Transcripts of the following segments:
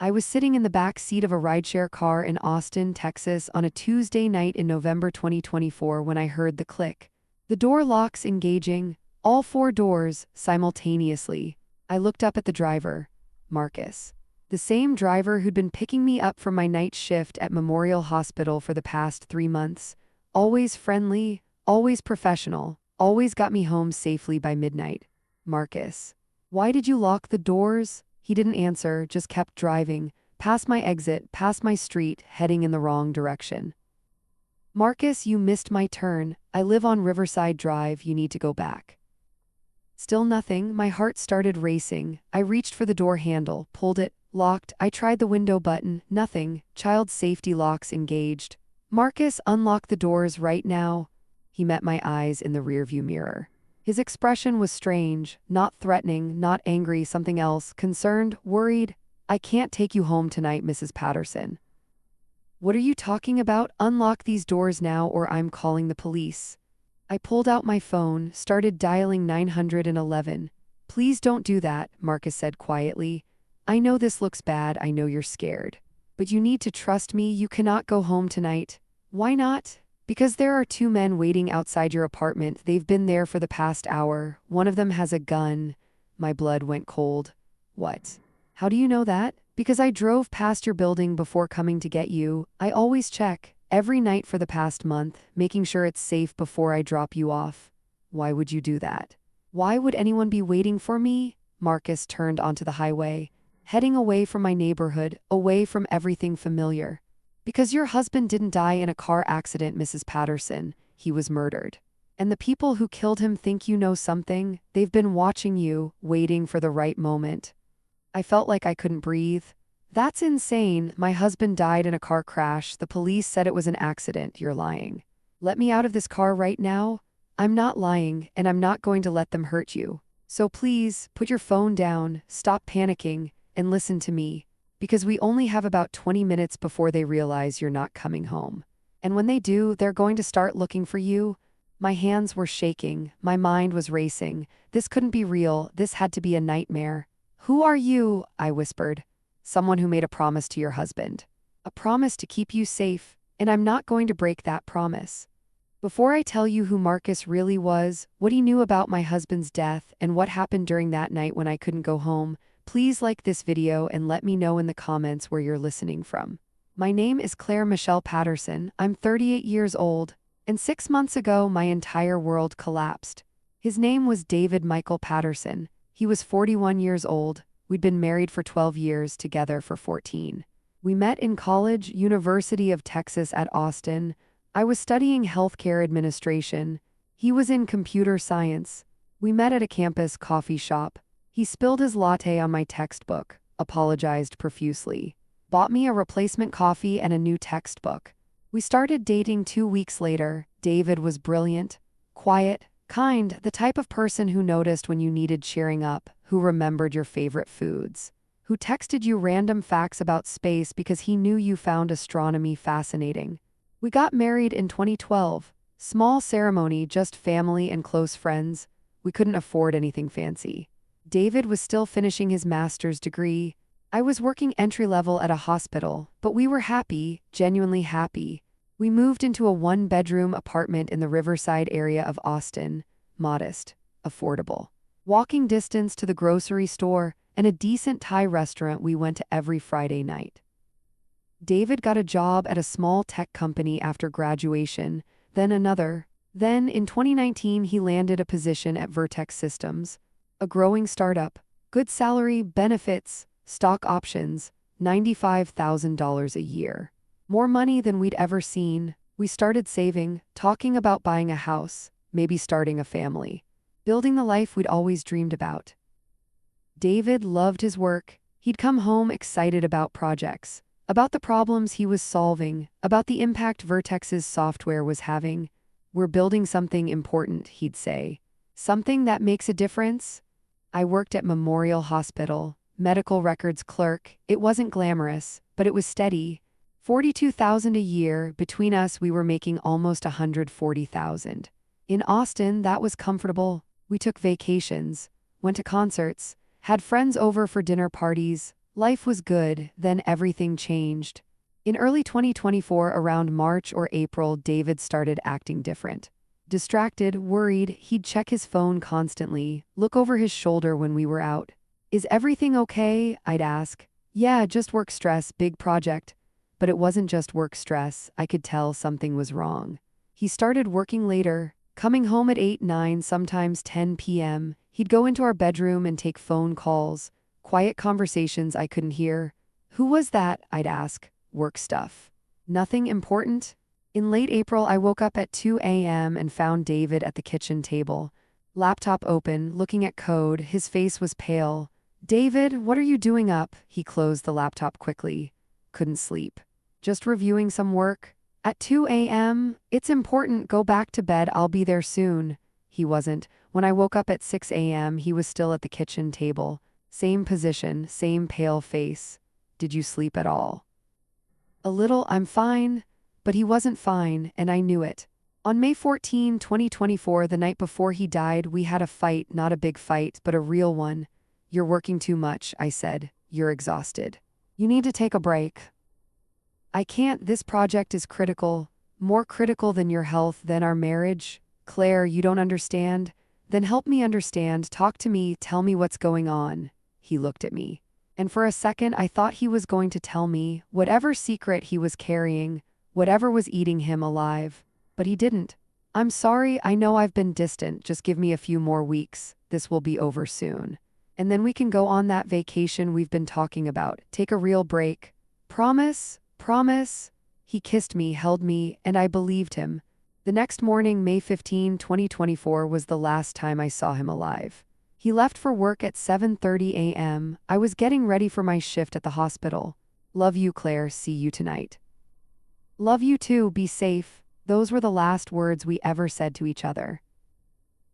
I was sitting in the back seat of a rideshare car in Austin, Texas on a Tuesday night in November 2024 when I heard the click. The door locks engaging, all four doors, simultaneously. I looked up at the driver, Marcus. The same driver who'd been picking me up from my night shift at Memorial Hospital for the past 3 months. Always friendly, always professional, always got me home safely by midnight. Marcus. Why did you lock the doors? He didn't answer, just kept driving, past my exit, past my street, heading in the wrong direction. Marcus, you missed my turn. I live on Riverside Drive, you need to go back. Still nothing, my heart started racing. I reached for the door handle, pulled it, locked. I tried the window button, nothing. Child safety locks engaged. Marcus, unlock the doors right now. He met my eyes in the rearview mirror. His expression was strange, not threatening, not angry, something else, concerned, worried. I can't take you home tonight, Mrs. Patterson. What are you talking about? Unlock these doors now or I'm calling the police. I pulled out my phone, started dialing 911. Please don't do that, Marcus said quietly. I know this looks bad, I know you're scared. But you need to trust me, you cannot go home tonight. Why not? Because there are 2 men waiting outside your apartment. They've been there for the past hour. One of them has a gun. My blood went cold. What? How do you know that? Because I drove past your building before coming to get you. I always check, every night for the past month, making sure it's safe before I drop you off. Why would you do that? Why would anyone be waiting for me? Marcus turned onto the highway, heading away from my neighborhood, away from everything familiar. Because your husband didn't die in a car accident, Mrs. Patterson. He was murdered. And the people who killed him think you know something. They've been watching you, waiting for the right moment. I felt like I couldn't breathe. That's insane. My husband died in a car crash. The police said it was an accident. You're lying. Let me out of this car right now. I'm not lying, and I'm not going to let them hurt you. So please, put your phone down, stop panicking, and listen to me. Because we only have about 20 minutes before they realize you're not coming home. And when they do, they're going to start looking for you. My hands were shaking. My mind was racing. This couldn't be real. This had to be a nightmare. Who are you? I whispered. Someone who made a promise to your husband. A promise to keep you safe, and I'm not going to break that promise. Before I tell you who Marcus really was, what he knew about my husband's death, and what happened during that night when I couldn't go home, please like this video and let me know in the comments where you're listening from. My name is Claire Michelle Patterson. I'm 38 years old, and 6 months ago my entire world collapsed. His name was David Michael Patterson. He was 41 years old. We'd been married for 12 years, together for 14. We met in college, University of Texas at Austin. I was studying healthcare administration. He was in computer science. We met at a campus coffee shop. He spilled his latte on my textbook, apologized profusely, bought me a replacement coffee and a new textbook. We started dating 2 weeks later. David was brilliant, quiet, kind, the type of person who noticed when you needed cheering up, who remembered your favorite foods, who texted you random facts about space because he knew you found astronomy fascinating. We got married in 2012. Small ceremony, just family and close friends. We couldn't afford anything fancy. David was still finishing his master's degree. I was working entry-level at a hospital, but we were happy, genuinely happy. We moved into a 1-bedroom apartment in the Riverside area of Austin. Modest, affordable. Walking distance to the grocery store and a decent Thai restaurant we went to every Friday night. David got a job at a small tech company after graduation, then another. Then, in 2019, he landed a position at Vertex Systems, a growing startup. Good salary, benefits, stock options, $95,000 a year. More money than we'd ever seen. We started saving, talking about buying a house, maybe starting a family, building the life we'd always dreamed about. David loved his work. He'd come home excited about projects, about the problems he was solving, about the impact Vertex's software was having. We're building something important, he'd say. Something that makes a difference. I worked at Memorial Hospital, medical records clerk. It wasn't glamorous, but it was steady. $42,000 a year. Between us, we were making almost $140,000. In Austin, that was comfortable. We took vacations, went to concerts, had friends over for dinner parties. Life was good, then everything changed. In early 2024, around March or April, David started acting different. Distracted, worried, he'd check his phone constantly, look over his shoulder when we were out. "Is everything okay?" I'd ask. "Yeah, just work stress, big project." But it wasn't just work stress, I could tell something was wrong. He started working later, coming home at 8, 9, sometimes 10 p.m. He'd go into our bedroom and take phone calls, quiet conversations I couldn't hear. "Who was that?" I'd ask. "Work stuff." "Nothing important?" In late April, I woke up at 2 a.m. and found David at the kitchen table. Laptop open, looking at code, his face was pale. "David, what are you doing up?" He closed the laptop quickly. "Couldn't sleep. Just reviewing some work." "At 2 a.m.? It's important, go back to bed, I'll be there soon." He wasn't. When I woke up at 6 a.m., he was still at the kitchen table. Same position, same pale face. "Did you sleep at all?" "A little, I'm fine." But he wasn't fine, and I knew it. On May 14, 2024, the night before he died, we had a fight, not a big fight, but a real one. "You're working too much," I said. "You're exhausted. You need to take a break." "I can't, this project is critical. More critical than your health, than our marriage." "Claire, you don't understand." "Then help me understand, talk to me, tell me what's going on." He looked at me. And for a second I thought he was going to tell me, whatever secret he was carrying, whatever was eating him alive. But he didn't. "I'm sorry, I know I've been distant, just give me a few more weeks. This will be over soon. And then we can go on that vacation we've been talking about, take a real break. Promise? Promise?" He kissed me, held me, and I believed him. The next morning, May 15, 2024, was the last time I saw him alive. He left for work at 7:30 a.m. I was getting ready for my shift at the hospital. "Love you, Claire, see you tonight." "Love you too, be safe." Those were the last words we ever said to each other.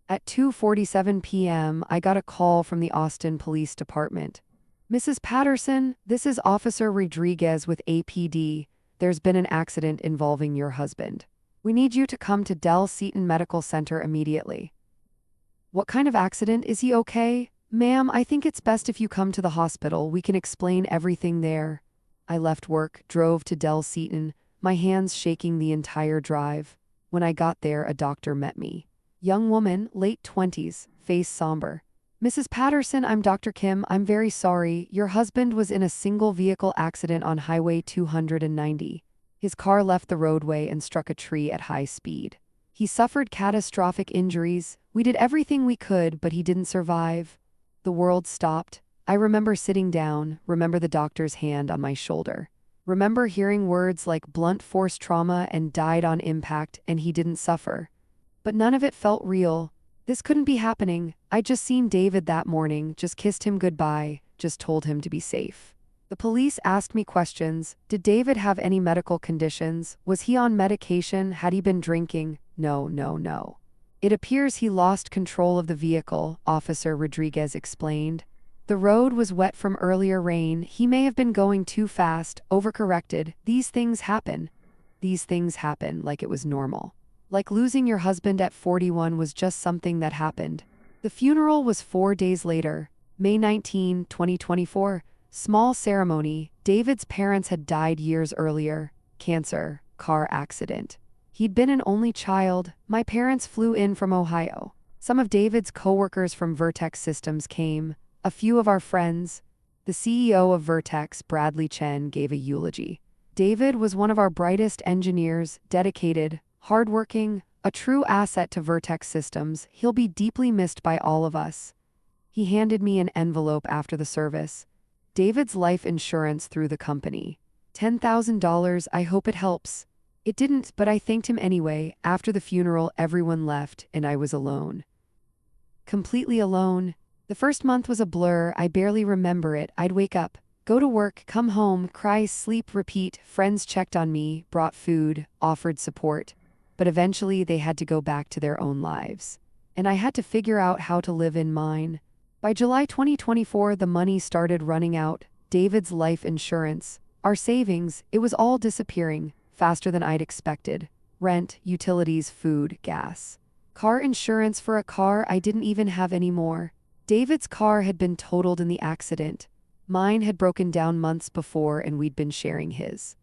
At 2:47 p.m., I got a call from the Austin Police Department. "Mrs. Patterson, this is Officer Rodriguez with APD. There's been an accident involving your husband. We need you to come to Del Seaton Medical Center immediately." "What kind of accident? Is he okay?" "Ma'am, I think it's best if you come to the hospital. We can explain everything there." I left work, drove to Del Seaton, my hands shaking the entire drive. When I got there, a doctor met me. Young woman, late 20s, face somber. "Mrs. Patterson, I'm Dr. Kim. I'm very sorry. Your husband was in a single-vehicle accident on Highway 290. His car left the roadway and struck a tree at high speed. He suffered catastrophic injuries. We did everything we could, but he didn't survive." The world stopped. I remember sitting down, remember the doctor's hand on my shoulder. Remember hearing words like blunt force trauma and died on impact, and he didn't suffer. But none of it felt real. This couldn't be happening. I'd just seen David that morning, just kissed him goodbye, just told him to be safe. The police asked me questions. Did David have any medical conditions? Was he on medication? Had he been drinking? No, no, no. "It appears he lost control of the vehicle," Officer Rodriguez explained. "The road was wet from earlier rain. He may have been going too fast, overcorrected. These things happen." These things happen, like it was normal. Like losing your husband at 41 was just something that happened. The funeral was 4 days later, May 19, 2024. Small ceremony. David's parents had died years earlier. Cancer, car accident. He'd been an only child. My parents flew in from Ohio. Some of David's coworkers from Vertex Systems came. A few of our friends. The CEO of Vertex, Bradley Chen, gave a eulogy. "David was one of our brightest engineers, dedicated, hardworking, a true asset to Vertex Systems. He'll be deeply missed by all of us." He handed me an envelope after the service. David's life insurance through the company. $10,000, I hope it helps. It didn't, but I thanked him anyway. After the funeral, everyone left, and I was alone. Completely alone. The first month was a blur. I barely remember it. I'd wake up, go to work, come home, cry, sleep, repeat. Friends checked on me, brought food, offered support. But eventually they had to go back to their own lives. And I had to figure out how to live in mine. By July 2024, the money started running out. David's life insurance, our savings, it was all disappearing, faster than I'd expected. Rent, utilities, food, gas. Car insurance for a car I didn't even have anymore. David's car had been totaled in the accident. Mine had broken down months before and we'd been sharing his.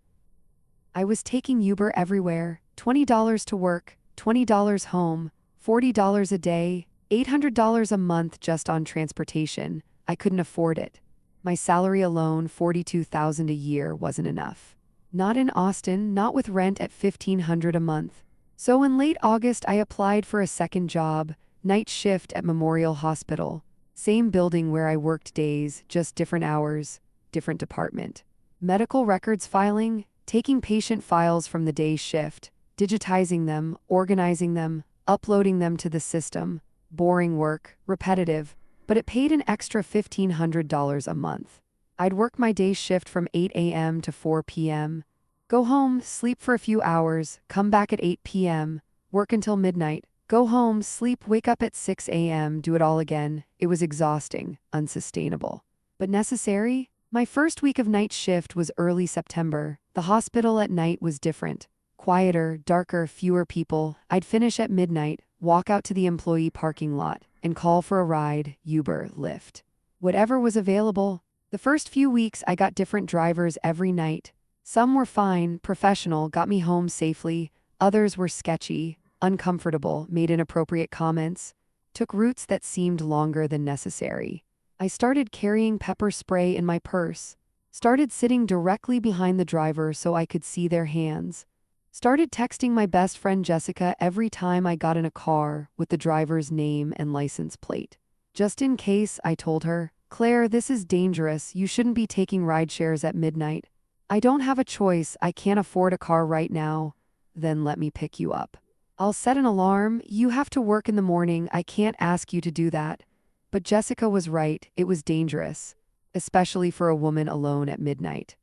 I was taking Uber everywhere, $20 to work, $20 home, $40 a day, $800 a month just on transportation. I couldn't afford it. My salary alone, $42,000 a year, wasn't enough. Not in Austin, not with rent at $1,500 a month. So in late August, I applied for a second job, night shift at Memorial Hospital. Same building where I worked days, just different hours, different department. Medical records filing, taking patient files from the day shift, digitizing them, organizing them, uploading them to the system. Boring work, repetitive, but it paid an extra $1,500 a month. I'd work my day shift from 8 a.m. to 4 p.m., go home, sleep for a few hours, come back at 8 p.m., work until midnight, go home, sleep, wake up at 6 a.m., do it all again. It was exhausting, unsustainable. But necessary? My first week of night shift was early September. The hospital at night was different. Quieter, darker, fewer people. I'd finish at midnight, walk out to the employee parking lot, and call for a ride, Uber, Lyft. Whatever was available. The first few weeks I got different drivers every night. Some were fine, professional, got me home safely. Others were sketchy, uncomfortable, made inappropriate comments, took routes that seemed longer than necessary. I started carrying pepper spray in my purse, started sitting directly behind the driver so I could see their hands, started texting my best friend Jessica every time I got in a car with the driver's name and license plate. Just in case, I told her, "Claire, this is dangerous. You shouldn't be taking rideshares at midnight. I don't have a choice. I can't afford a car right now. Then let me pick you up. I'll set an alarm. You have to work in the morning. I can't ask you to do that." But Jessica was right. It was dangerous, especially for a woman alone at midnight.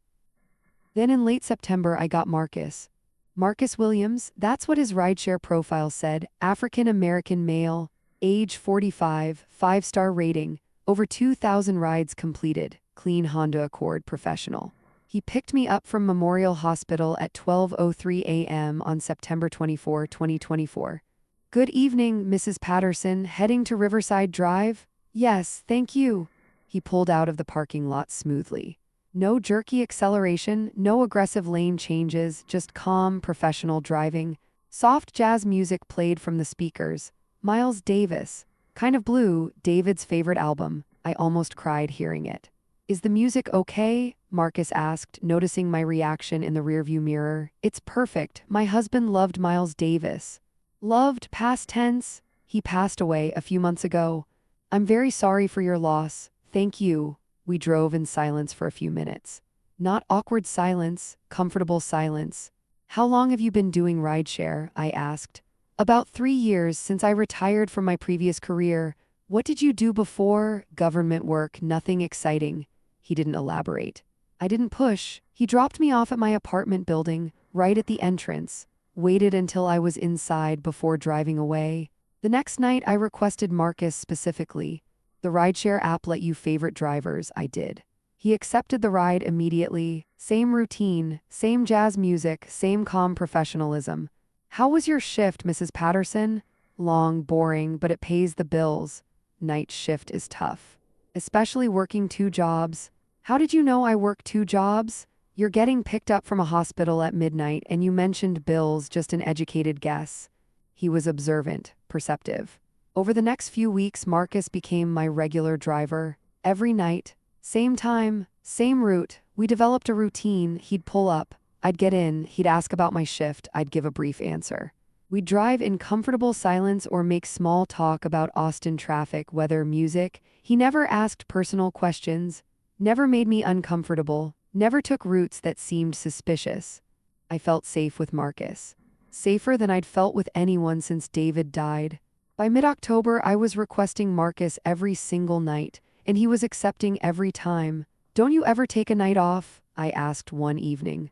Then in late September, I got Marcus. Marcus Williams, that's what his rideshare profile said. African-American male, age 45, 5-star rating, over 2,000 rides completed, clean Honda Accord professional. He picked me up from Memorial Hospital at 12:03 a.m. on September 24, 2024. "Good evening, Mrs. Patterson, heading to Riverside Drive?" "Yes, thank you." He pulled out of the parking lot smoothly. No jerky acceleration, no aggressive lane changes, just calm, professional driving. Soft jazz music played from the speakers. Miles Davis, Kind of Blue, David's favorite album. I almost cried hearing it. "Is the music okay?" Marcus asked, noticing my reaction in the rearview mirror. "It's perfect. My husband loved Miles Davis." "Loved, past tense? He passed away a few months ago. I'm very sorry for your loss. Thank you." We drove in silence for a few minutes. Not awkward silence, comfortable silence. "How long have you been doing rideshare?" I asked. "About 3 years, since I retired from my previous career. What did you do before?" "Government work, nothing exciting." He didn't elaborate. I didn't push. He dropped me off at my apartment building, right at the entrance. Waited until I was inside before driving away. The next night I requested Marcus specifically. "The rideshare app let you favorite drivers." I did. He accepted the ride immediately. Same routine, same jazz music, same calm professionalism. "How was your shift, Mrs. Patterson?" "Long, boring, but it pays the bills." Night shift is tough, especially working 2 jobs. "How did you know I work 2 jobs?" "You're getting picked up from a hospital at midnight and you mentioned bills, just an educated guess." He was observant, perceptive. Over the next few weeks, Marcus became my regular driver. Every night, same time, same route. We developed a routine. He'd pull up. I'd get in. He'd ask about my shift. I'd give a brief answer. We'd drive in comfortable silence or make small talk about Austin traffic, weather, music. He never asked personal questions, never made me uncomfortable, never took routes that seemed suspicious. I felt safe with Marcus. Safer than I'd felt with anyone since David died. By mid-October, I was requesting Marcus every single night, and he was accepting every time. "Don't you ever take a night off?" I asked one evening.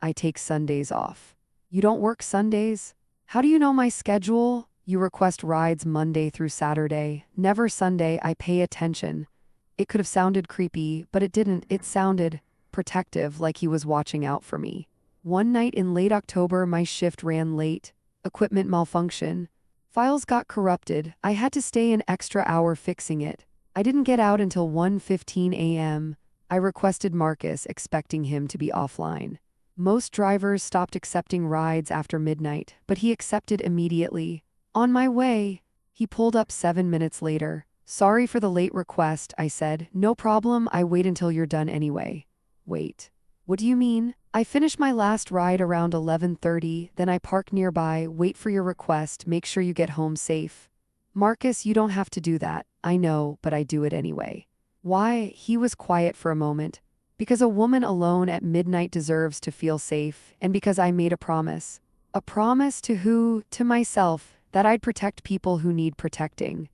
"I take Sundays off." "You don't work Sundays?" "How do you know my schedule?" "You request rides Monday through Saturday, never Sunday." I pay attention. It could have sounded creepy, but it didn't. It sounded protective, like he was watching out for me. One night in late October, my shift ran late. Equipment malfunction. Files got corrupted. I had to stay an extra hour fixing it. I didn't get out until 1:15 a.m. I requested Marcus, expecting him to be offline. Most drivers stopped accepting rides after midnight, but he accepted immediately. On my way. He pulled up 7 minutes later. Sorry for the late request, I said. No problem, I wait until you're done anyway. Wait. What do you mean? I finish my last ride around 11:30, then I park nearby, wait for your request, make sure you get home safe. Marcus, you don't have to do that. I know, but I do it anyway. Why? He was quiet for a moment. Because a woman alone at midnight deserves to feel safe, and because I made a promise. A promise to who? To myself, that I'd protect people who need protecting.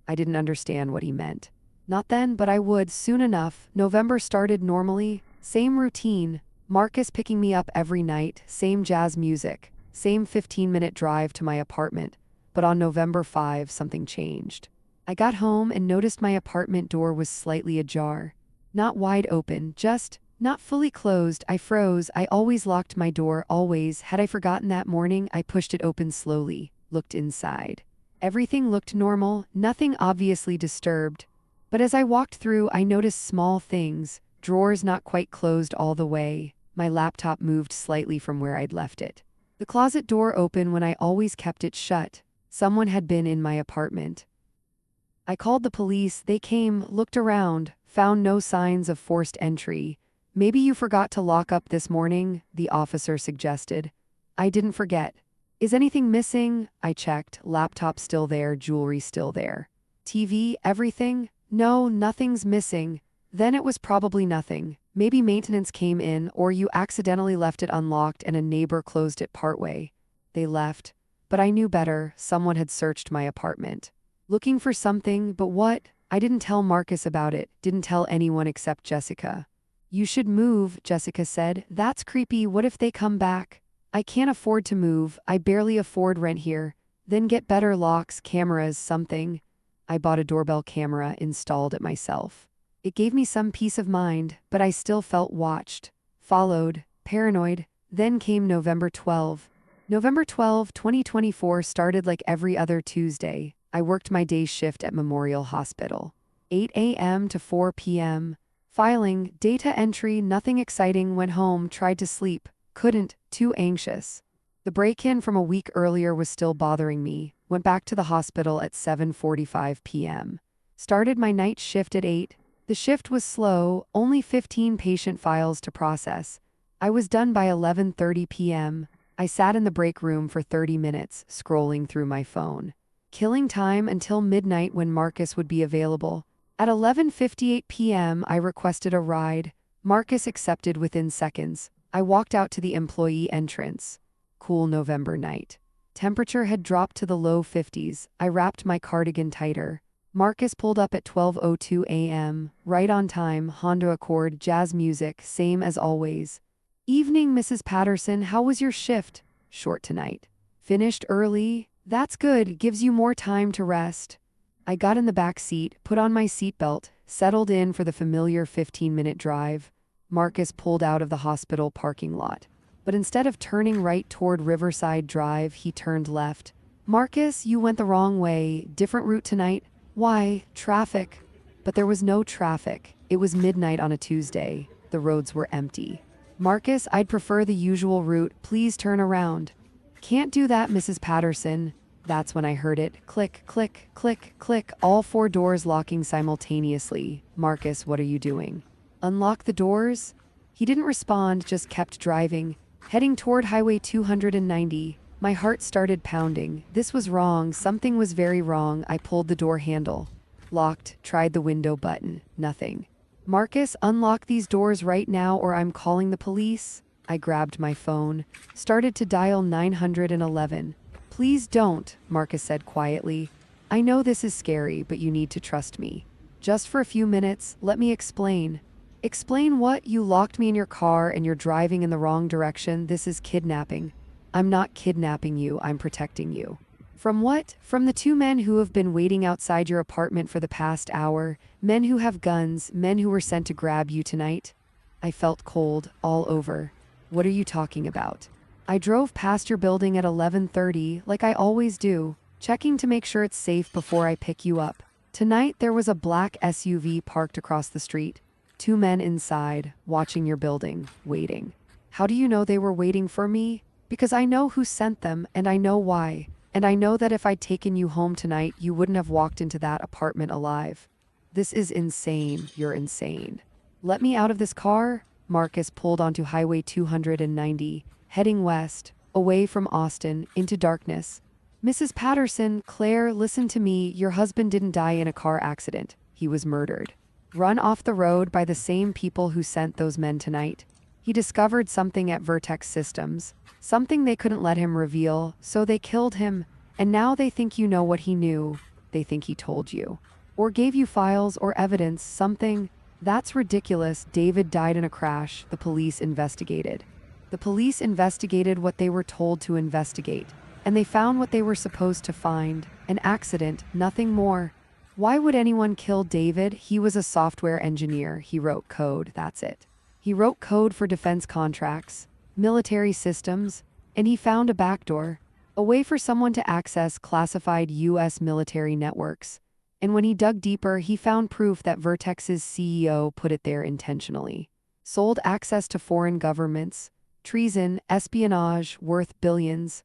I didn't understand what he meant. Not then, but I would, soon enough. November started normally. Same routine. Marcus picking me up every night, same jazz music, same 15-minute drive to my apartment. But on November 5, something changed. I got home and noticed my apartment door was slightly ajar. Not wide open, just not fully closed. I froze. I always locked my door, always. Had I forgotten that morning? I pushed it open slowly, looked inside. Everything looked normal, nothing obviously disturbed. But as I walked through, I noticed small things. Drawers not quite closed all the way. My laptop moved slightly from where I'd left it. The closet door open when I always kept it shut. Someone had been in my apartment. I called the police. They came, looked around, found no signs of forced entry. Maybe you forgot to lock up this morning, the officer suggested. I didn't forget. Is anything missing? I checked. Laptop still there, jewelry still there. TV, everything? No, nothing's missing. Then it was probably nothing. Maybe maintenance came in, or you accidentally left it unlocked and a neighbor closed it partway. They left. But I knew better. Someone had searched my apartment. Looking for something, but what? I didn't tell Marcus about it, didn't tell anyone except Jessica. You should move, Jessica said. That's creepy. What if they come back? I can't afford to move. I barely afford rent here. Then get better locks, cameras, something. I bought a doorbell camera, installed it myself. It gave me some peace of mind, but I still felt watched, followed, paranoid. Then came November 12. November 12, 2024 started like every other Tuesday. I worked my day shift at Memorial Hospital. 8 a.m. to 4 p.m. Filing, data entry, nothing exciting. Went home, tried to sleep. Couldn't, too anxious. The break-in from a week earlier was still bothering me. Went back to the hospital at 7:45 p.m. Started my night shift at 8. The shift was slow, only 15 patient files to process. I was done by 11:30 p.m. I sat in the break room for 30 minutes, scrolling through my phone. Killing time until midnight when Marcus would be available. At 11:58 p.m. I requested a ride. Marcus accepted within seconds. I walked out to the employee entrance. Cool November night. Temperature had dropped to the low 50s. I wrapped my cardigan tighter. Marcus pulled up at 12:02 a.m., right on time, Honda Accord, jazz music, same as always. Evening, Mrs. Patterson, how was your shift? Short tonight. Finished early? That's good, gives you more time to rest. I got in the back seat, put on my seatbelt, settled in for the familiar 15-minute drive. Marcus pulled out of the hospital parking lot. But instead of turning right toward Riverside Drive, he turned left. Marcus, you went the wrong way. Different route tonight. Why? Traffic. But there was no traffic. It was midnight on a Tuesday. The roads were empty. Marcus, I'd prefer the usual route. Please turn around. Can't do that, Mrs. Patterson. That's when I heard it. Click, click, click, click. All 4 doors locking simultaneously. Marcus, what are you doing? Unlock the doors? He didn't respond, just kept driving. Heading toward Highway 290. My heart started pounding. This was wrong. Something was very wrong. I pulled the door handle. Locked. Tried the window button. Nothing. Marcus, unlock these doors right now or I'm calling the police. I grabbed my phone. Started to dial 911. Please don't, Marcus said quietly. I know this is scary, but you need to trust me. Just for a few minutes, let me explain. Explain what? You locked me in your car and you're driving in the wrong direction. This is kidnapping. I'm not kidnapping you, I'm protecting you. From what? From the 2 men who have been waiting outside your apartment for the past hour. Men who have guns, men who were sent to grab you tonight. I felt cold, all over. What are you talking about? I drove past your building at 11:30, like I always do, checking to make sure it's safe before I pick you up. Tonight there was a black SUV parked across the street. 2 men inside, watching your building, waiting. How do you know they were waiting for me? Because I know who sent them, and I know why. And I know that if I'd taken you home tonight, you wouldn't have walked into that apartment alive. This is insane. You're insane. Let me out of this car. Marcus pulled onto Highway 290, heading west, away from Austin, into darkness. Mrs. Patterson, Claire, listen to me. Your husband didn't die in a car accident. He was murdered. Run off the road by the same people who sent those men tonight. He discovered something at Vertex Systems, something they couldn't let him reveal, so they killed him, and now they think you know what he knew. They think he told you. Or gave you files or evidence, something. That's ridiculous. David died in a crash. The police investigated. The police investigated what they were told to investigate, and they found what they were supposed to find. An accident, nothing more. Why would anyone kill David? He was a software engineer. He wrote code, that's it. He wrote code for defense contracts, military systems, and he found a backdoor, a way for someone to access classified U.S. military networks. And when he dug deeper, he found proof that Vertex's CEO put it there intentionally. Sold access to foreign governments, treason, espionage, worth billions.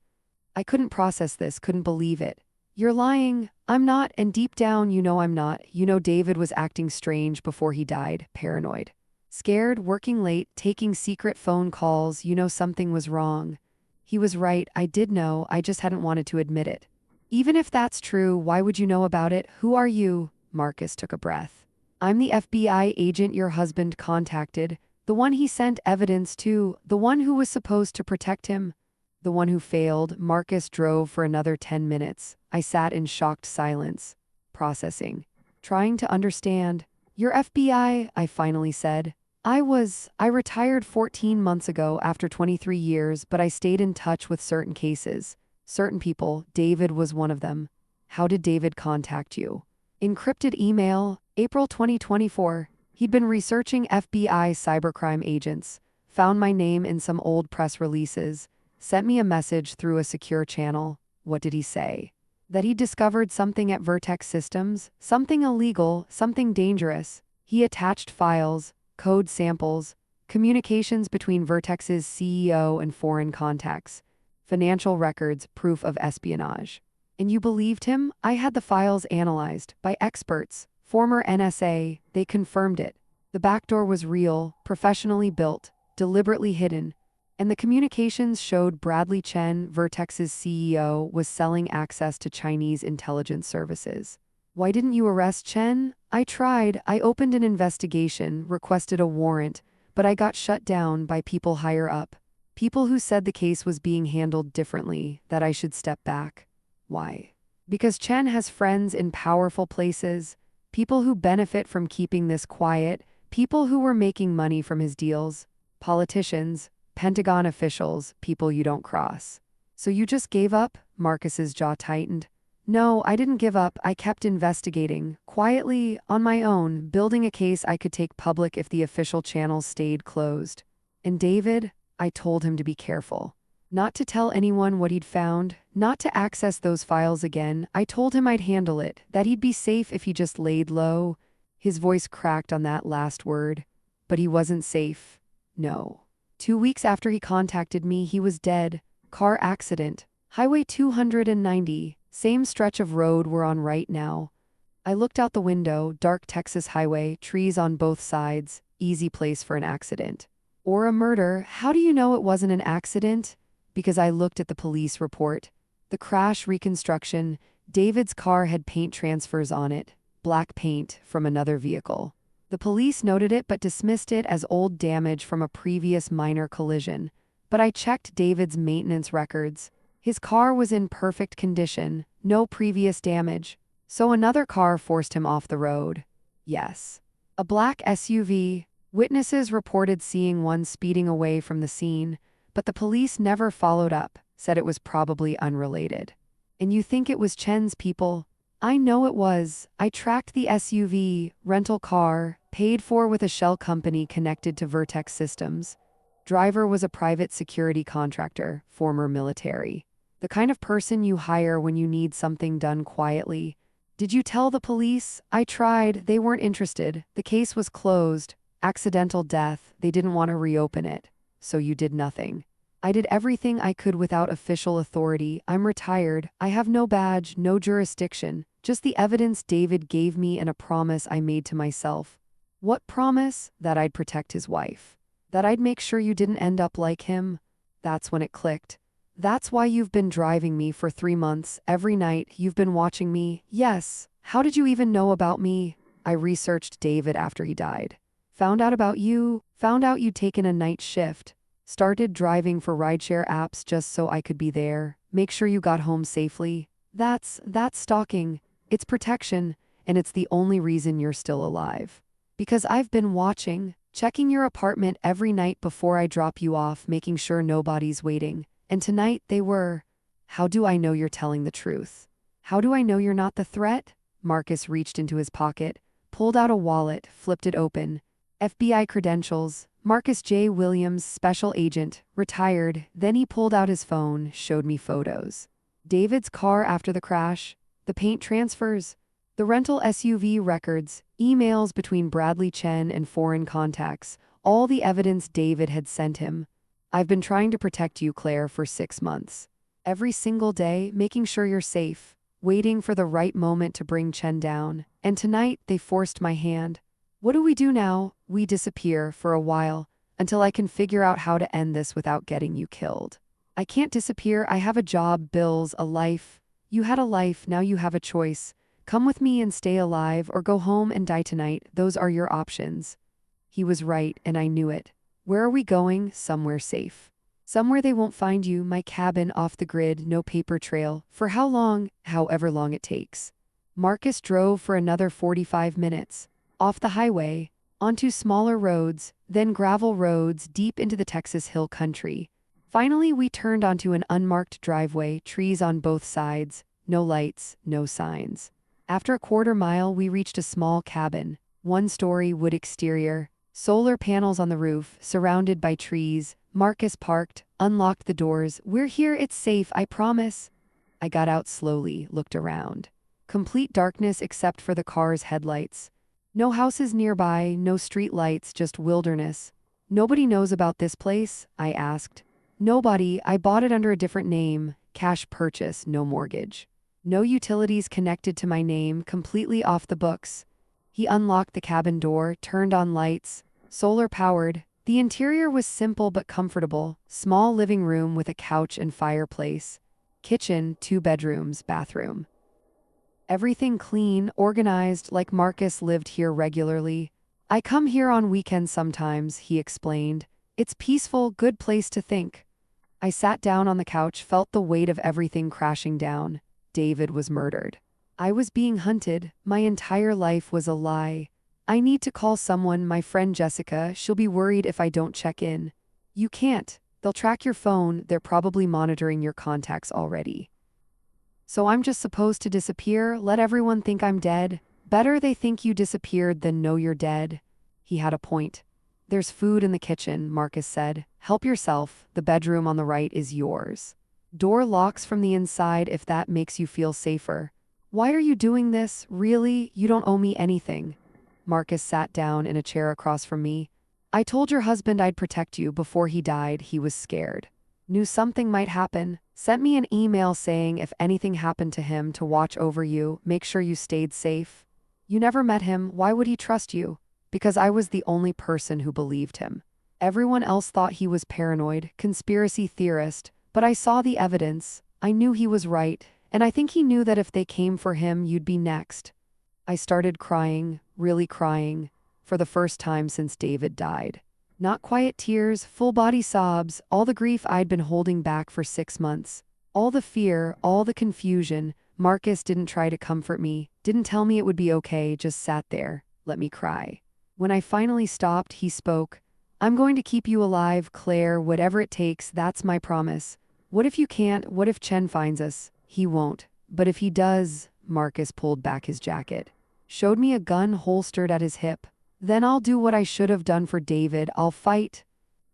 I couldn't process this, couldn't believe it. You're lying. I'm not, and deep down you know I'm not. You know David was acting strange before he died, paranoid. Scared, working late, taking secret phone calls, you know something was wrong. He was right, I did know, I just hadn't wanted to admit it. Even if that's true, why would you know about it? Who are you? Marcus took a breath. I'm the FBI agent your husband contacted, the one he sent evidence to, the one who was supposed to protect him. The one who failed. Marcus drove for another 10 minutes. I sat in shocked silence, processing, trying to understand. You're FBI, I finally said. I retired 14 months ago after 23 years, but I stayed in touch with certain cases, certain people. David was one of them. How did David contact you? Encrypted email, April 2024. He'd been researching FBI cybercrime agents, found my name in some old press releases, sent me a message through a secure channel. What did he say? That he discovered something at Vertex Systems, something illegal, something dangerous. He attached files, code samples, communications between Vertex's CEO and foreign contacts, financial records, proof of espionage. And you believed him? I had the files analyzed by experts, former NSA. They confirmed it. The backdoor was real, professionally built, deliberately hidden. And the communications showed Bradley Chen, Vertex's CEO, was selling access to Chinese intelligence services. Why didn't you arrest Chen? I tried. I opened an investigation, requested a warrant, but I got shut down by people higher up. People who said the case was being handled differently, that I should step back. Why? Because Chen has friends in powerful places, people who benefit from keeping this quiet, people who were making money from his deals, politicians, Pentagon officials, people you don't cross. So you just gave up? Marcus's jaw tightened. No, I didn't give up. I kept investigating, quietly, on my own, building a case I could take public if the official channels stayed closed. And David, I told him to be careful. Not to tell anyone what he'd found, not to access those files again. I told him I'd handle it, that he'd be safe if he just laid low. His voice cracked on that last word. But he wasn't safe. No. 2 weeks after he contacted me, he was dead. Car accident. Highway 290. Same stretch of road we're on right now. I looked out the window, dark Texas highway, trees on both sides, easy place for an accident. Or a murder. How do you know it wasn't an accident? Because I looked at the police report. The crash reconstruction, David's car had paint transfers on it, black paint from another vehicle. The police noted it but dismissed it as old damage from a previous minor collision. But I checked David's maintenance records. His car was in perfect condition, no previous damage. So another car forced him off the road. Yes. A black SUV. Witnesses reported seeing one speeding away from the scene, but the police never followed up, said it was probably unrelated. And you think it was Chen's people? I know it was. I tracked the SUV, rental car, paid for with a shell company connected to Vertex Systems. Driver was a private security contractor, former military. The kind of person you hire when you need something done quietly. Did you tell the police? I tried. They weren't interested. The case was closed. Accidental death, they didn't want to reopen it. So you did nothing. I did everything I could without official authority. I'm retired. I have no badge, no jurisdiction, just the evidence David gave me and a promise I made to myself. What promise? That I'd protect his wife. That I'd make sure you didn't end up like him. That's when it clicked. That's why you've been driving me for 3 months. Every night, you've been watching me. Yes. How did you even know about me? I researched David after he died. Found out about you. Found out you'd taken a night shift. Started driving for rideshare apps just so I could be there. Make sure you got home safely. That's stalking. It's protection, and it's the only reason you're still alive. Because I've been watching, checking your apartment every night before I drop you off, making sure nobody's waiting. And tonight they were. How do I know you're telling the truth? How do I know you're not the threat? Marcus reached into his pocket, pulled out a wallet, flipped it open. FBI credentials, Marcus J. Williams, special agent, retired. Then he pulled out his phone, showed me photos. David's car after the crash, the paint transfers, the rental SUV records, emails between Bradley Chen and foreign contacts, all the evidence David had sent him. I've been trying to protect you, Claire, for 6 months. Every single day, making sure you're safe, waiting for the right moment to bring Chen down. And tonight, they forced my hand. What do we do now? We disappear for a while, until I can figure out how to end this without getting you killed. I can't disappear. I have a job, bills, a life. You had a life, now you have a choice. Come with me and stay alive, or go home and die tonight. Those are your options. He was right, and I knew it. Where are we going? Somewhere safe. Somewhere they won't find you, my cabin off the grid, no paper trail. For how long? However long it takes. Marcus drove for another 45 minutes. Off the highway, onto smaller roads, then gravel roads deep into the Texas hill country. Finally, we turned onto an unmarked driveway, trees on both sides, no lights, no signs. After a quarter-mile, we reached a small cabin, 1-story wood exterior, solar panels on the roof, surrounded by trees. Marcus parked, unlocked the doors. We're here, it's safe, I promise. I got out slowly, looked around. Complete darkness except for the car's headlights. No houses nearby, no street lights, just wilderness. Nobody knows about this place? I asked. Nobody. I bought it under a different name. Cash purchase, no mortgage. No utilities connected to my name, completely off the books. He unlocked the cabin door, turned on lights. Solar powered. The interior was simple but comfortable. Small living room with a couch and fireplace. Kitchen, 2 bedrooms, bathroom. Everything clean, organized, like Marcus lived here regularly. I come here on weekends sometimes, he explained. It's peaceful, good place to think. I sat down on the couch, felt the weight of everything crashing down. David was murdered. I was being hunted. My entire life was a lie. I need to call someone, my friend Jessica. She'll be worried if I don't check in. You can't. They'll track your phone. They're probably monitoring your contacts already. So I'm just supposed to disappear, let everyone think I'm dead? Better they think you disappeared than know you're dead. He had a point. There's food in the kitchen, Marcus said. Help yourself. The bedroom on the right is yours. Door locks from the inside if that makes you feel safer. Why are you doing this? Really? You don't owe me anything. Marcus sat down in a chair across from me. I told your husband I'd protect you before he died. He was scared. Knew something might happen. Sent me an email saying if anything happened to him to watch over you, make sure you stayed safe. You never met him. Why would he trust you? Because I was the only person who believed him. Everyone else thought he was paranoid, conspiracy theorist, but I saw the evidence. I knew he was right, and I think he knew that if they came for him, you'd be next. I started crying, really crying, for the first time since David died. Not quiet tears, full-body sobs, all the grief I'd been holding back for 6 months. All the fear, all the confusion. Marcus didn't try to comfort me, didn't tell me it would be okay, just sat there, let me cry. When I finally stopped, he spoke. I'm going to keep you alive, Claire, whatever it takes, that's my promise. What if you can't? What if Chen finds us? He won't. But if he does, Marcus pulled back his jacket. Showed me a gun holstered at his hip. Then I'll do what I should have done for David. I'll fight.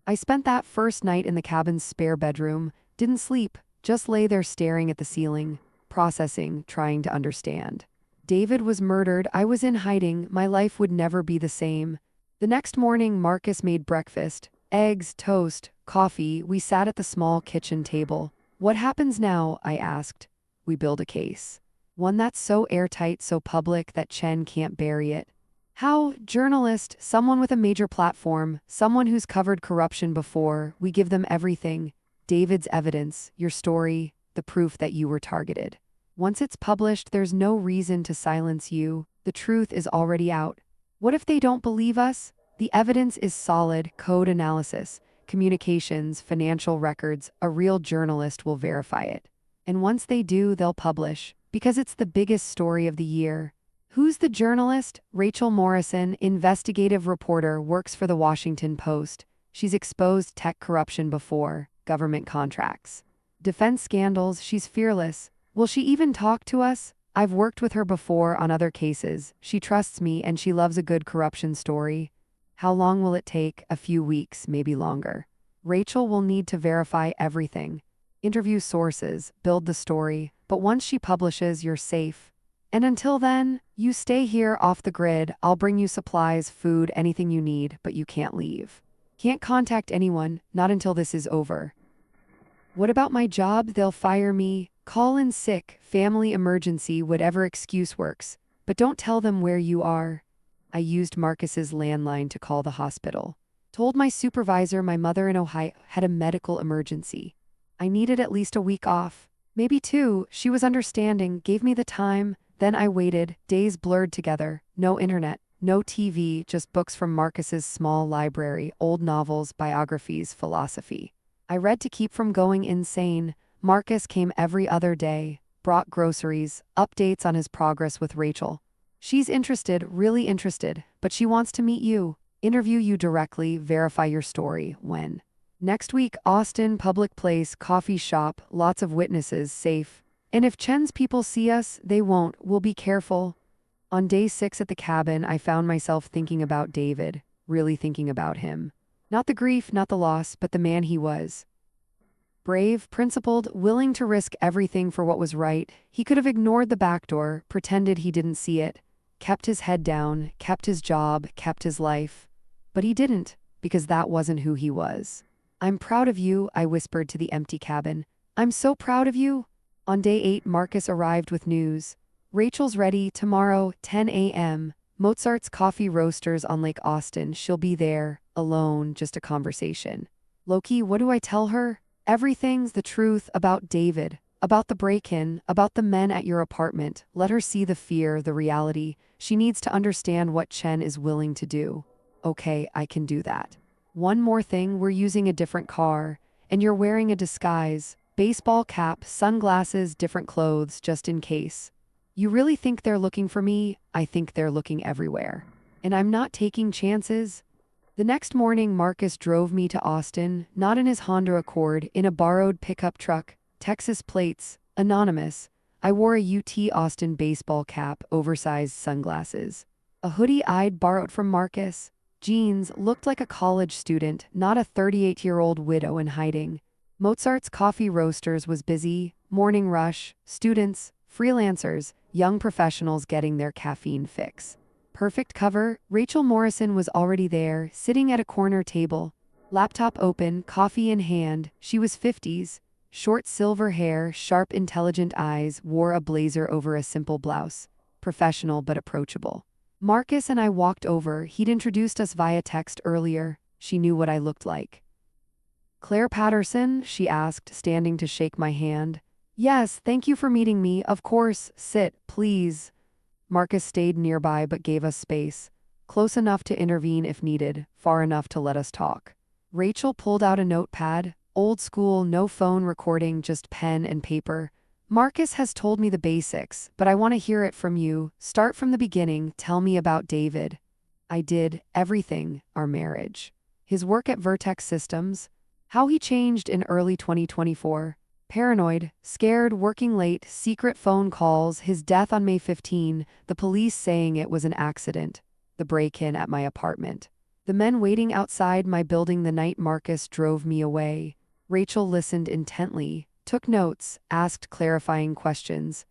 I spent that first night in the cabin's spare bedroom. Didn't sleep, just lay there staring at the ceiling, processing, trying to understand. David was murdered. I was in hiding. My life would never be the same. The next morning, Marcus made breakfast. Eggs, toast, coffee. We sat at the small kitchen table. What happens now? I asked. We build a case. One that's so airtight, so public that Chen can't bury it. How? Journalist, someone with a major platform, someone who's covered corruption before. We give them everything. David's evidence, your story, the proof that you were targeted. Once it's published, there's no reason to silence you. The truth is already out. What if they don't believe us? The evidence is solid: code analysis, communications, financial records. A real journalist will verify it. And once they do, they'll publish, because it's the biggest story of the year. Who's the journalist? Rachel Morrison, investigative reporter, works for the Washington Post. She's exposed tech corruption before, government contracts, defense scandals. She's fearless. Will she even talk to us? I've worked with her before on other cases. She trusts me and she loves a good corruption story. How long will it take? A few weeks, maybe longer. Rachel will need to verify everything. Interview sources, build the story, but once she publishes, you're safe. And until then, you stay here off the grid. I'll bring you supplies, food, anything you need, but you can't leave. Can't contact anyone, not until this is over. What about my job? They'll fire me. Call in sick, family emergency, whatever excuse works. But don't tell them where you are. I used Marcus's landline to call the hospital. Told my supervisor my mother in Ohio had a medical emergency. I needed at least a week off. Maybe 2. She was understanding, gave me the time. Then I waited. Days blurred together. No internet, no TV, just books from Marcus's small library, old novels, biographies, philosophy. I read to keep from going insane. Marcus came every other day, brought groceries, updates on his progress with Rachel. She's interested, really interested, but she wants to meet you, interview you directly, verify your story. When? Next week, Austin, public place, coffee shop, lots of witnesses, safe. And if Chen's people see us, they won't. We'll be careful. On day 6 at the cabin, I found myself thinking about David, really thinking about him. Not the grief, not the loss, but the man he was. Brave, principled, willing to risk everything for what was right. He could have ignored the back door, pretended he didn't see it, kept his head down, kept his job, kept his life. But he didn't, because that wasn't who he was. I'm proud of you, I whispered to the empty cabin. I'm so proud of you. On day 8, Marcus arrived with news. Rachel's ready, tomorrow, 10 a.m. Mozart's Coffee Roasters on Lake Austin. She'll be there, alone, just a conversation. Loki, what do I tell her? Everything's the truth about David, about the break-in, about the men at your apartment. Let her see the fear, the reality. She needs to understand what Chen is willing to do. Okay, I can do that. One more thing, we're using a different car, and you're wearing a disguise. Baseball cap, sunglasses, different clothes, just in case. You really think they're looking for me? I think they're looking everywhere. And I'm not taking chances. The next morning, Marcus drove me to Austin, not in his Honda Accord, in a borrowed pickup truck, Texas plates, anonymous. I wore a UT Austin baseball cap, oversized sunglasses. A hoodie I'd borrowed from Marcus. Jeans, looked like a college student, not a 38-year-old widow in hiding. Mozart's Coffee Roasters was busy, morning rush, students, freelancers, young professionals getting their caffeine fix. Perfect cover. Rachel Morrison was already there, sitting at a corner table. Laptop open, coffee in hand. She was 50s. Short silver hair, sharp intelligent eyes, wore a blazer over a simple blouse. Professional but approachable. Marcus and I walked over. He'd introduced us via text earlier. She knew what I looked like. Claire Patterson? She asked, standing to shake my hand. Yes, thank you for meeting me. Of course. Sit, please. Marcus stayed nearby but gave us space. Close enough to intervene if needed, far enough to let us talk. Rachel pulled out a notepad. Old school, no phone recording, just pen and paper. Marcus has told me the basics, but I want to hear it from you. Start from the beginning. Tell me about David. I did everything. Our marriage. His work at Vertex Systems. How he changed in early 2024. Paranoid, scared, working late, secret phone calls, his death on May 15, the police saying it was an accident, the break-in at my apartment. The men waiting outside my building the night Marcus drove me away. Rachel listened intently, took notes, asked clarifying questions.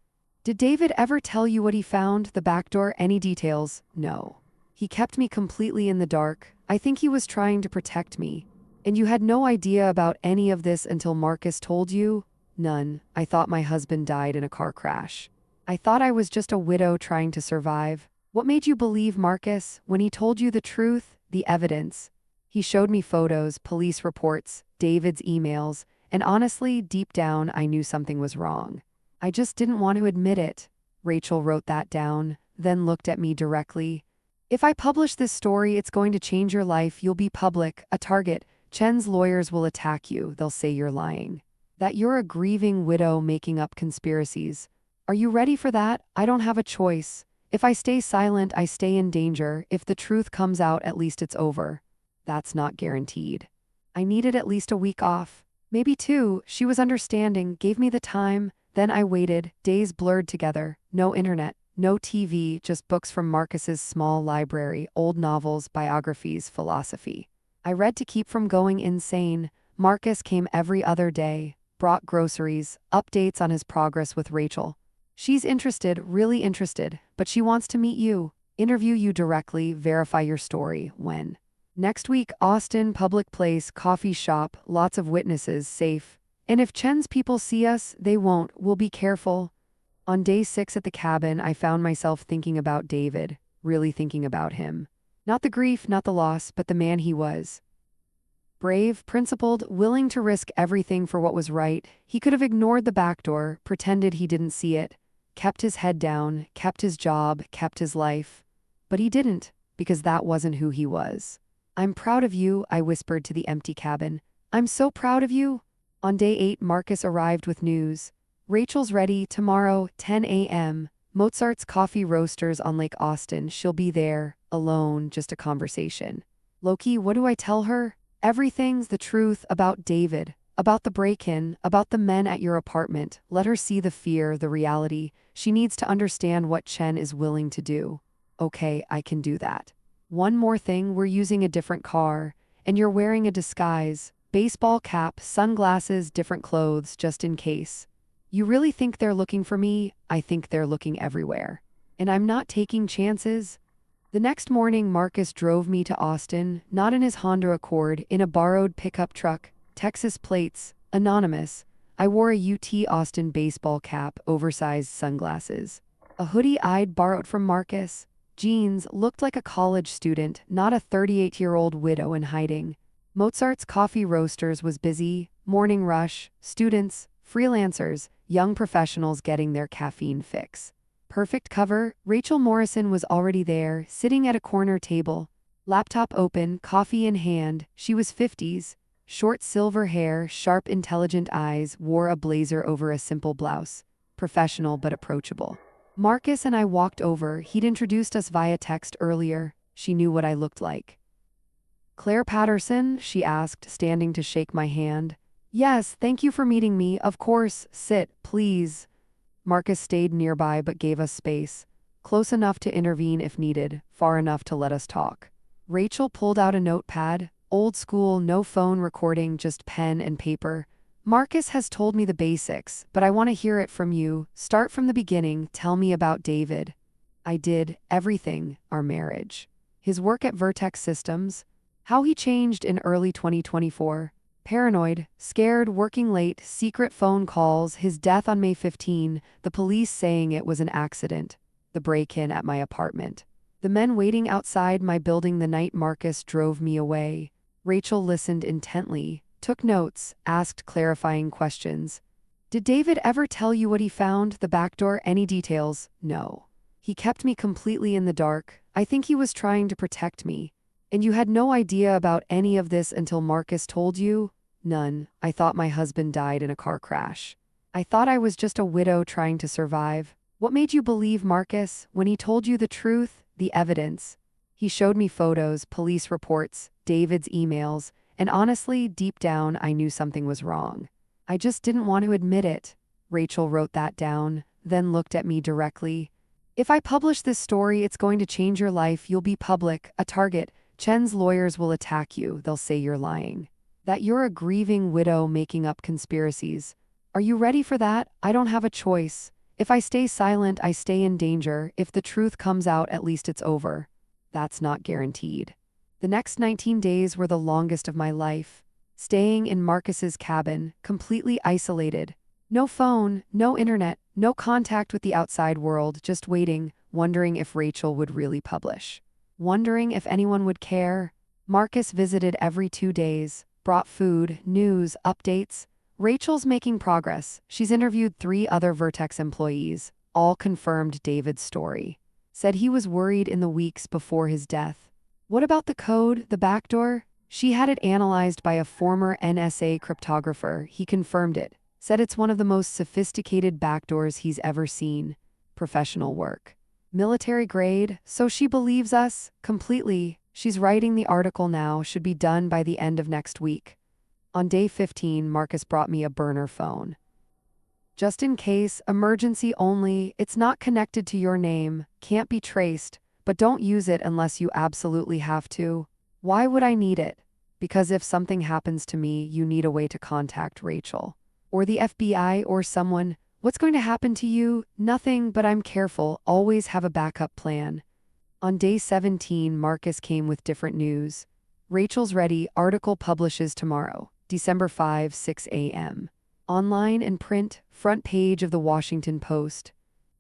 Did David ever tell you what he found, the back door, any details? No. He kept me completely in the dark. I think he was trying to protect me. And you had no idea about any of this until Marcus told you? None. I thought my husband died in a car crash. I thought I was just a widow trying to survive. What made you believe Marcus when he told you the truth, the evidence? He showed me photos, police reports, David's emails, and honestly, deep down, I knew something was wrong. I just didn't want to admit it. Rachel wrote that down, then looked at me directly. If I publish this story, it's going to change your life. You'll be public, a target. Chen's lawyers will attack you. They'll say you're lying. That you're a grieving widow making up conspiracies. Are you ready for that? I don't have a choice. If I stay silent, I stay in danger. If the truth comes out, at least it's over. That's not guaranteed. I needed at least a week off. Maybe two. She was understanding, gave me the time. Then I waited. Days blurred together. No internet, no TV, just books from Marcus's small library, old novels, biographies, philosophy. I read to keep from going insane. Marcus came every other day, brought groceries, updates on his progress with Rachel. She's interested, really interested, but she wants to meet you, interview you directly, verify your story. When? Next week, Austin, public place, coffee shop, lots of witnesses, safe. And if Chen's people see us, they won't. We'll be careful. On day 6 at the cabin, I found myself thinking about David, really thinking about him. Not the grief, not the loss, but the man he was. Brave, principled, willing to risk everything for what was right. He could have ignored the back door, pretended he didn't see it, kept his head down, kept his job, kept his life. But he didn't, because that wasn't who he was. I'm proud of you, I whispered to the empty cabin. I'm so proud of you. On day 8, Marcus arrived with news. Rachel's ready tomorrow, 10 a.m. Mozart's Coffee Roasters on Lake Austin. She'll be there, alone, just a conversation. Loki, what do I tell her? Everything's the truth about David, about the break-in, about the men at your apartment. Let her see the fear, the reality. She needs to understand what Chen is willing to do. Okay, I can do that. One more thing, we're using a different car, and you're wearing a disguise. Baseball cap, sunglasses, different clothes, just in case. You really think they're looking for me? I think they're looking everywhere. And I'm not taking chances. The next morning, Marcus drove me to Austin, not in his Honda Accord, in a borrowed pickup truck, Texas plates, anonymous. I wore a UT Austin baseball cap, oversized sunglasses. A hoodie I'd borrowed from Marcus. Jeans, looked like a college student, not a 38-year-old widow in hiding. Mozart's Coffee Roasters was busy, morning rush, students, freelancers, young professionals getting their caffeine fix. Perfect cover, Rachel Morrison was already there, sitting at a corner table. Laptop open, coffee in hand, she was 50s. Short silver hair, sharp intelligent eyes, wore a blazer over a simple blouse. Professional but approachable. Marcus and I walked over, he'd introduced us via text earlier. She knew what I looked like. Claire Patterson, she asked, standing to shake my hand. Yes, thank you for meeting me, of course, sit, please. Marcus stayed nearby but gave us space. Close enough to intervene if needed, far enough to let us talk. Rachel pulled out a notepad, old school, no phone recording, just pen and paper. Marcus has told me the basics, but I want to hear it from you. Start from the beginning, tell me about David. I did, everything, our marriage. His work at Vertex Systems. How he changed in early 2024. Paranoid, scared, working late, secret phone calls, his death on May 15, the police saying it was an accident. The break-in at my apartment. The men waiting outside my building the night Marcus drove me away. Rachel listened intently, took notes, asked clarifying questions. Did David ever tell you what he found, the back door, any details? No. He kept me completely in the dark. I think he was trying to protect me. And you had no idea about any of this until Marcus told you? None. I thought my husband died in a car crash. I thought I was just a widow trying to survive. What made you believe Marcus when he told you the truth, the evidence? He showed me photos, police reports, David's emails, and honestly, deep down, I knew something was wrong. I just didn't want to admit it. Rachel wrote that down, then looked at me directly. If I publish this story, it's going to change your life. You'll be public, a target. Chen's lawyers will attack you. They'll say you're lying. That you're a grieving widow making up conspiracies. Are you ready for that? I don't have a choice. If I stay silent, I stay in danger. If the truth comes out, at least it's over. That's not guaranteed. The next 19 days were the longest of my life, staying in Marcus's cabin, completely isolated. No phone, no internet, no contact with the outside world, just waiting, wondering if Rachel would really publish. Wondering if anyone would care. Marcus visited every 2 days, brought food, news, updates. Rachel's making progress. She's interviewed 3 other Vertex employees, all confirmed David's story. Said he was worried in the weeks before his death. What about the code, the backdoor? She had it analyzed by a former NSA cryptographer. He confirmed it. Said it's one of the most sophisticated backdoors he's ever seen. Professional work. Military grade, so she believes us completely. She's writing the article now, should be done by the end of next week. On day 15, Marcus brought me a burner phone. Just in case, emergency only, it's not connected to your name, can't be traced, but don't use it unless you absolutely have to. Why would I need it? Because if something happens to me, you need a way to contact Rachel. Or the FBI or someone. What's going to happen to you? Nothing, but I'm careful, always have a backup plan. On day 17, Marcus came with different news. Rachel's ready, article publishes tomorrow, December 5, 6 a.m. Online and print, front page of the Washington Post.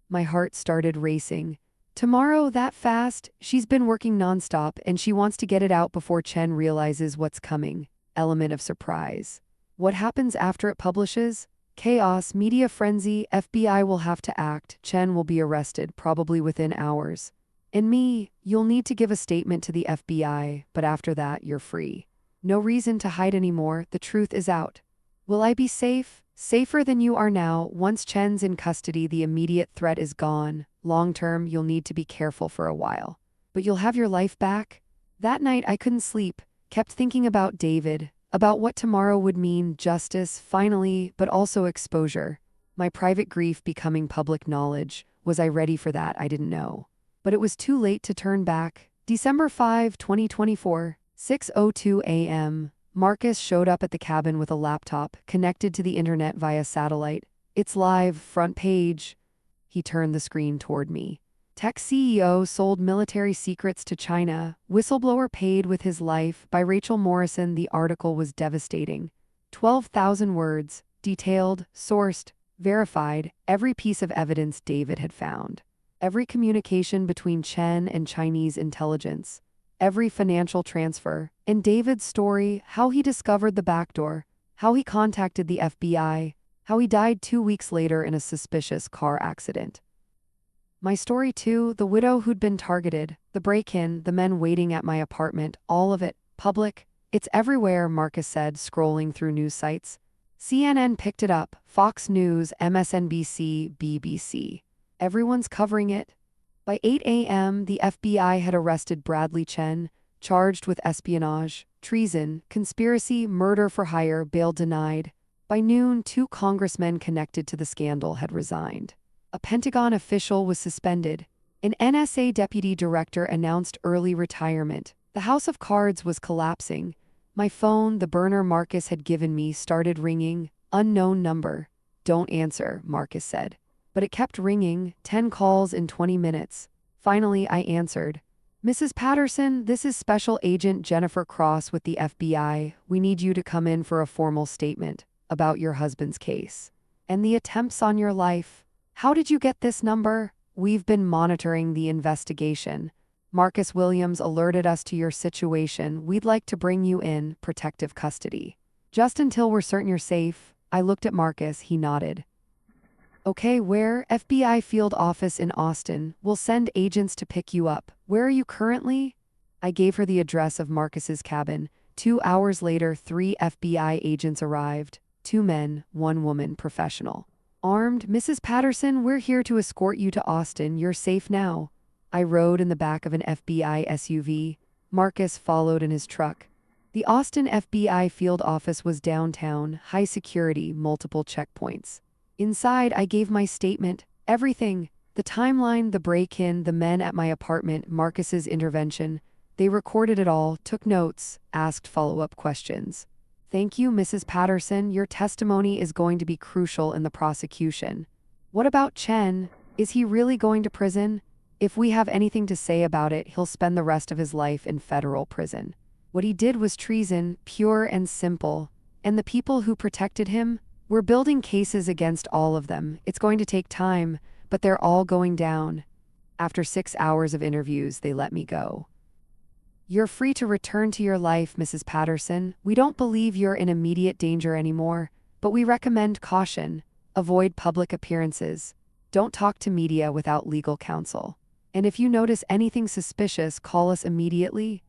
My heart started racing. Tomorrow, that fast? She's been working nonstop and she wants to get it out before Chen realizes what's coming. Element of surprise. What happens after it publishes? Chaos, media frenzy, FBI will have to act, Chen will be arrested, probably within hours. And me, you'll need to give a statement to the FBI, but after that, you're free. No reason to hide anymore, the truth is out. Will I be safe? Safer than you are now. Once Chen's in custody, the immediate threat is gone. Long term, you'll need to be careful for a while. But you'll have your life back? That night, I couldn't sleep, kept thinking about David, about what tomorrow would mean, justice, finally, but also exposure. My private grief becoming public knowledge. Was I ready for that? I didn't know. But it was too late to turn back. December 5, 2024, 6:02 a.m. Marcus showed up at the cabin with a laptop, connected to the internet via satellite. It's live, front page. He turned the screen toward me. Tech CEO sold military secrets to China. Whistleblower paid with his life by Rachel Morrison. The article was devastating. 12,000 words, detailed, sourced, verified, every piece of evidence David had found. Every communication between Chen and Chinese intelligence. Every financial transfer. And David's story, how he discovered the backdoor, how he contacted the FBI, how he died 2 weeks later in a suspicious car accident. My story too, the widow who'd been targeted, the break-in, the men waiting at my apartment, all of it, public. It's everywhere, Marcus said, scrolling through news sites. CNN picked it up, Fox News, MSNBC, BBC. Everyone's covering it. By 8 a.m., the FBI had arrested Bradley Chen, charged with espionage, treason, conspiracy, murder for hire, bail denied. By noon, 2 congressmen connected to the scandal had resigned. A Pentagon official was suspended. An NSA deputy director announced early retirement. The house of cards was collapsing. My phone, the burner Marcus had given me, started ringing. Unknown number. Don't answer, Marcus said. But it kept ringing, 10 calls in 20 minutes. Finally, I answered. Mrs. Patterson, this is Special Agent Jennifer Cross with the FBI. We need you to come in for a formal statement about your husband's case and the attempts on your life. How did you get this number? We've been monitoring the investigation. Marcus Williams alerted us to your situation. We'd like to bring you in protective custody. Just until we're certain you're safe. I looked at Marcus, he nodded. Okay, where? FBI field office in Austin. We'll send agents to pick you up. Where are you currently? I gave her the address of Marcus's cabin. 2 hours later, 3 FBI agents arrived. 2 men, 1 woman, professional. Armed, Mrs. Patterson, we're here to escort you to Austin. You're safe now. I rode in the back of an FBI SUV. Marcus followed in his truck. The Austin FBI field office was downtown, high security, multiple checkpoints. Inside, I gave my statement, everything, the timeline, the break-in, the men at my apartment, Marcus's intervention. They recorded it all, took notes, asked follow-up questions. Thank you, Mrs. Patterson. Your testimony is going to be crucial in the prosecution. What about Chen? Is he really going to prison? If we have anything to say about it, he'll spend the rest of his life in federal prison. What he did was treason, pure and simple. And the people who protected him? We're building cases against all of them. It's going to take time, but they're all going down. After 6 hours of interviews, they let me go. You're free to return to your life, Mrs. Patterson. We don't believe you're in immediate danger anymore, but we recommend caution. Avoid public appearances. Don't talk to media without legal counsel. And if you notice anything suspicious, call us immediately.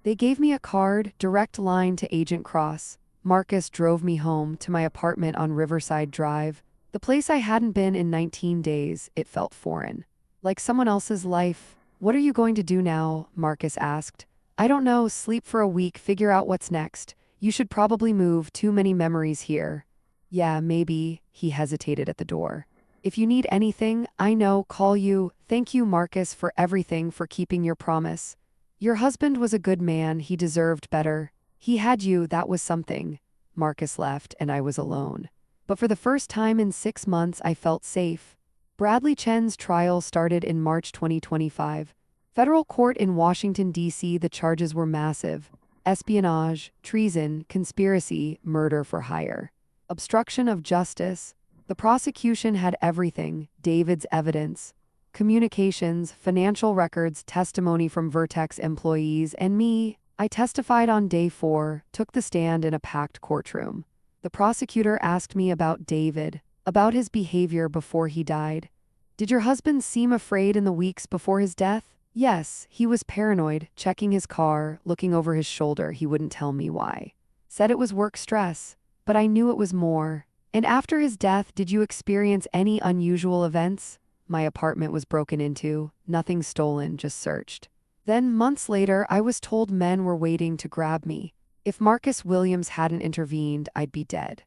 They gave me a card, direct line to Agent Cross. Marcus drove me home to my apartment on Riverside Drive, the place I hadn't been in 19 days. It felt foreign. Like someone else's life. What are you going to do now? Marcus asked. I don't know, sleep for a week, figure out what's next. You should probably move, too many memories here. Yeah, maybe. He hesitated at the door. If you need anything, I know, call you. Thank you, Marcus, for everything, for keeping your promise. Your husband was a good man, he deserved better. He had you, that was something. Marcus left, and I was alone. But for the first time in 6 months, I felt safe. Bradley Chen's trial started in March 2025. Federal court in Washington, D.C., the charges were massive. Espionage, treason, conspiracy, murder for hire. Obstruction of justice. The prosecution had everything: David's evidence, communications, financial records, testimony from Vertex employees, and me. I testified on day 4, took the stand in a packed courtroom. The prosecutor asked me about David, about his behavior before he died. Did your husband seem afraid in the weeks before his death? Yes, he was paranoid, checking his car, looking over his shoulder. He wouldn't tell me why. Said it was work stress, but I knew it was more. And after his death, did you experience any unusual events? My apartment was broken into, nothing stolen, just searched. Then, months later, I was told men were waiting to grab me. If Marcus Williams hadn't intervened, I'd be dead.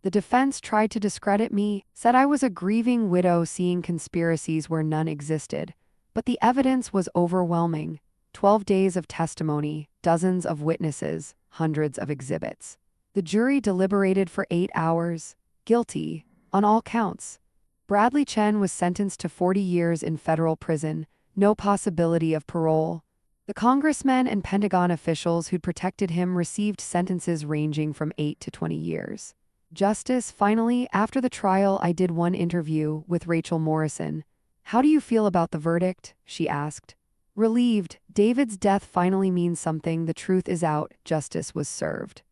The defense tried to discredit me, said I was a grieving widow seeing conspiracies where none existed. But the evidence was overwhelming. 12 days of testimony, dozens of witnesses, hundreds of exhibits. The jury deliberated for 8 hours. Guilty, on all counts. Bradley Chen was sentenced to 40 years in federal prison, no possibility of parole. The congressmen and Pentagon officials who'd protected him received sentences ranging from 8 to 20 years. Justice, finally, after the trial, I did one interview with Rachel Morrison. How do you feel about the verdict? She asked. Relieved. David's death finally means something. The truth is out. Justice was served.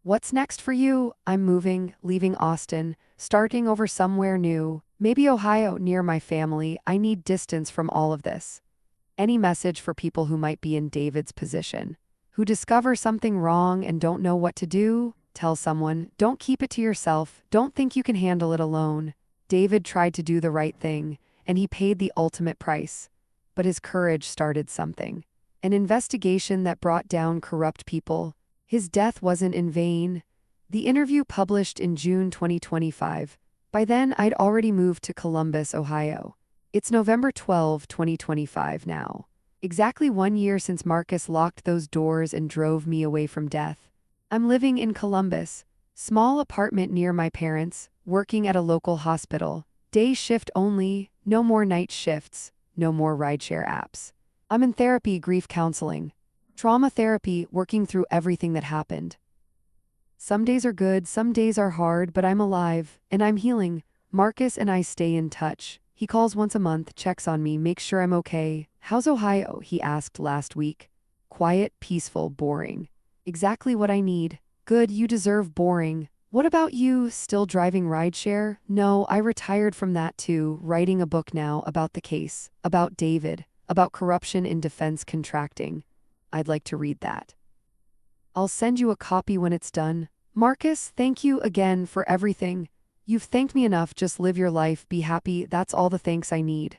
What's next for you? I'm moving, leaving Austin, starting over somewhere new. Maybe Ohio, near my family. I need distance from all of this. Any message for people who might be in David's position? Who discover something wrong and don't know what to do? Tell someone. Don't keep it to yourself. Don't think you can handle it alone. David tried to do the right thing, and he paid the ultimate price. But his courage started something. An investigation that brought down corrupt people. His death wasn't in vain. The interview published in June 2025. By then, I'd already moved to Columbus, Ohio. It's November 12, 2025 now. Exactly 1 year since Marcus locked those doors and drove me away from death. I'm living in Columbus, small apartment near my parents, working at a local hospital. Day shift only, no more night shifts, no more rideshare apps. I'm in therapy, grief counseling, trauma therapy, working through everything that happened. Some days are good, some days are hard, but I'm alive, and I'm healing. Marcus and I stay in touch. He calls once a month, checks on me, makes sure I'm okay. How's Ohio? He asked last week. Quiet, peaceful, boring. Exactly what I need. Good, you deserve boring. What about you? Still driving rideshare? No, I retired from that too, writing a book now about the case, about David, about corruption in defense contracting. I'd like to read that. I'll send you a copy when it's done. Marcus, thank you again for everything. You've thanked me enough, just live your life, be happy, that's all the thanks I need.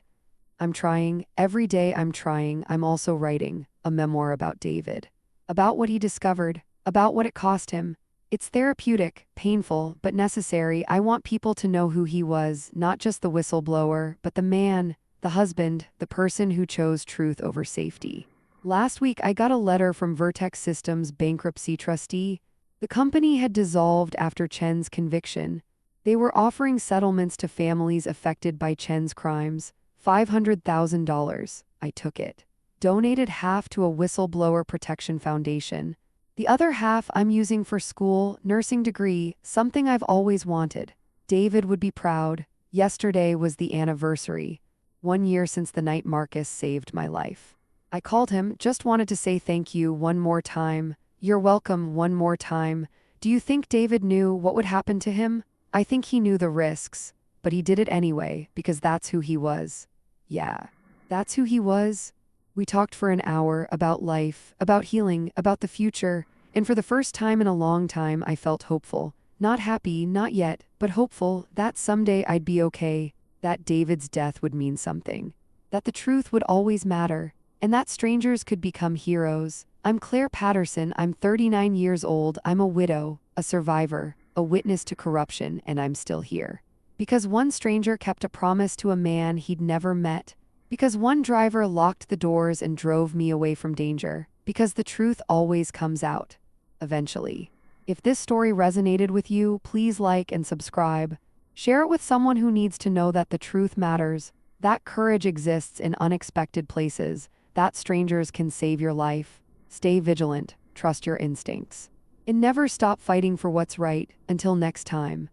I'm trying, every day I'm trying. I'm also writing a memoir about David. About what he discovered, about what it cost him. It's therapeutic, painful, but necessary. I want people to know who he was, not just the whistleblower, but the man, the husband, the person who chose truth over safety. Last week, I got a letter from Vertex Systems' bankruptcy trustee. The company had dissolved after Chen's conviction. They were offering settlements to families affected by Chen's crimes, $500,000. I took it. Donated half to a whistleblower protection foundation. The other half I'm using for school, nursing degree, something I've always wanted. David would be proud. Yesterday was the anniversary. 1 year since the night Marcus saved my life. I called him, just wanted to say thank you one more time. You're welcome one more time. Do you think David knew what would happen to him? I think he knew the risks, but he did it anyway, because that's who he was. Yeah, that's who he was. We talked for an hour about life, about healing, about the future, and for the first time in a long time I felt hopeful. Not happy, not yet, but hopeful that someday I'd be okay, that David's death would mean something, that the truth would always matter, and that strangers could become heroes. I'm Claire Patterson, I'm 39 years old, I'm a widow, a survivor, a witness to corruption, and I'm still here. Because one stranger kept a promise to a man he'd never met. Because one driver locked the doors and drove me away from danger. Because the truth always comes out. Eventually. If this story resonated with you, please like and subscribe. Share it with someone who needs to know that the truth matters, that courage exists in unexpected places, that strangers can save your life. Stay vigilant, trust your instincts, and never stop fighting for what's right. Until next time.